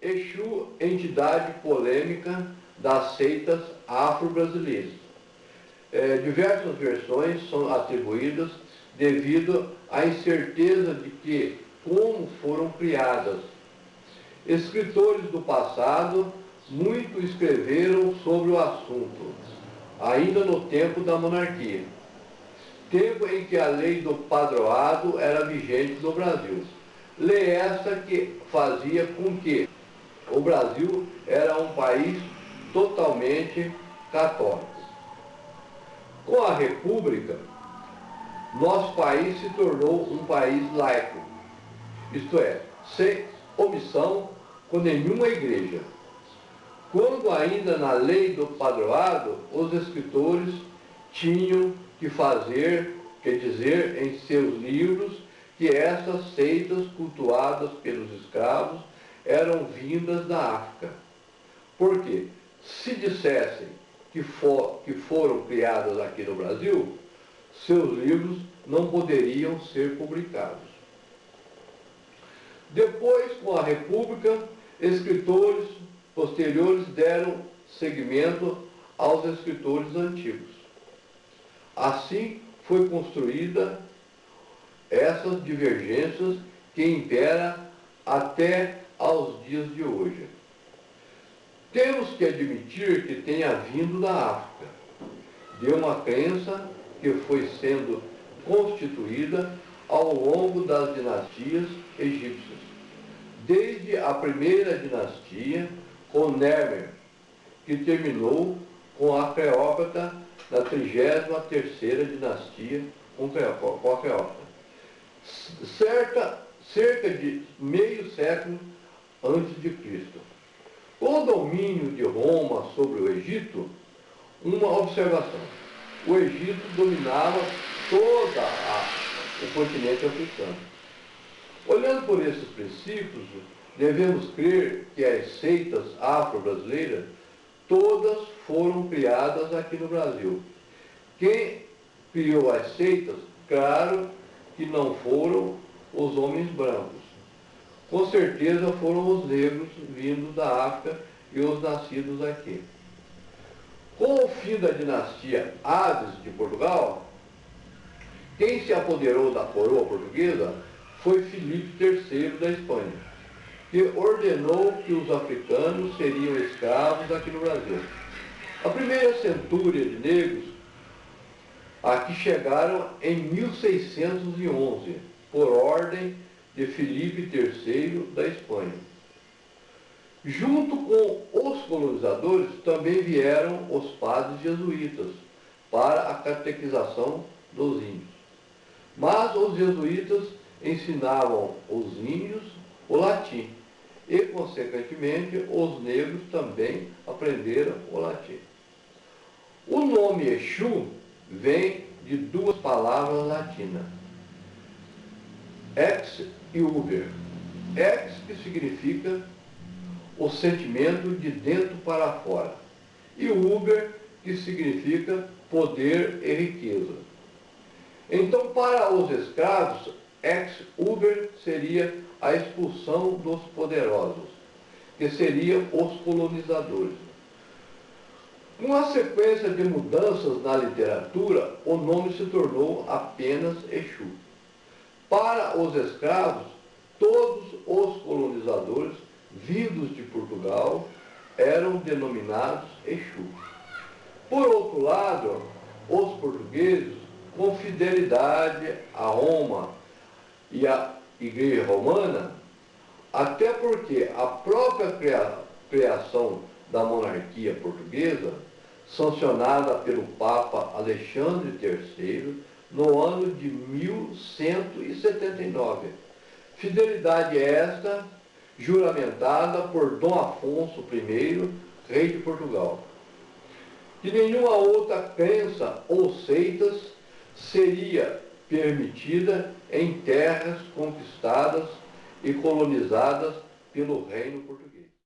Exu, entidade polêmica das seitas afro-brasileiras. Diversas versões são atribuídas devido à incerteza de que como foram criadas. Escritores do passado muito escreveram sobre o assunto, ainda no tempo da monarquia, tempo em que a lei do padroado era vigente no Brasil. Lei essa que fazia com que o Brasil era um país totalmente católico. Com a República, nosso país se tornou um país laico, isto é, sem omissão com nenhuma igreja. Quando ainda na lei do padroado, os escritores tinham que dizer em seus livros que essas seitas cultuadas pelos escravos eram vindas da África. Porque se dissessem que foram criadas aqui no Brasil, seus livros não poderiam ser publicados. Depois, com a República, escritores posteriores deram seguimento aos escritores antigos. Assim foi construída essas divergências que imperam até aos dias de hoje. Temos que admitir que tenha vindo da África, de uma crença que foi sendo constituída ao longo das dinastias egípcias. Desde a primeira dinastia, com Némer, que terminou com a Cleópatra, na 33ª dinastia com a Cleópatra. Cerca de meio século antes de Cristo. Com o domínio de Roma sobre o Egito, uma observação. O Egito dominava todo o continente africano. Olhando por esses princípios, devemos crer que as seitas afro-brasileiras todas foram criadas aqui no Brasil. Quem criou as seitas, claro que não foram os homens brancos. Com certeza foram os negros vindos da África e os nascidos aqui. Com o fim da dinastia Aves de Portugal, quem se apoderou da coroa portuguesa foi Filipe III da Espanha, que ordenou que os africanos seriam escravos aqui no Brasil. A primeira centúria de negros aqui chegaram em 1611, por ordem de Filipe III da Espanha. Junto com os colonizadores também vieram os padres jesuítas para a catequização dos índios. Mas os jesuítas ensinavam os índios o latim e, consequentemente, os negros também aprenderam o latim. O nome Exu vem de duas palavras latinas, ex e uber. Ex, que significa o sentimento de dentro para fora, e uber, que significa poder e riqueza. Então, para os escravos, ex-uber seria a expulsão dos poderosos, que seriam os colonizadores. Com a sequência de mudanças na literatura, o nome se tornou apenas Exu. Para os escravos, todos os colonizadores vindos de Portugal eram denominados Exu. Por outro lado, os portugueses, com fidelidade a Roma e à Igreja Romana, até porque a própria criação da monarquia portuguesa, sancionada pelo Papa Alexandre III, no ano de 1179. Fidelidade esta juramentada por Dom Afonso I, rei de Portugal. Que nenhuma outra crença ou seitas seria permitida em terras conquistadas e colonizadas pelo reino português.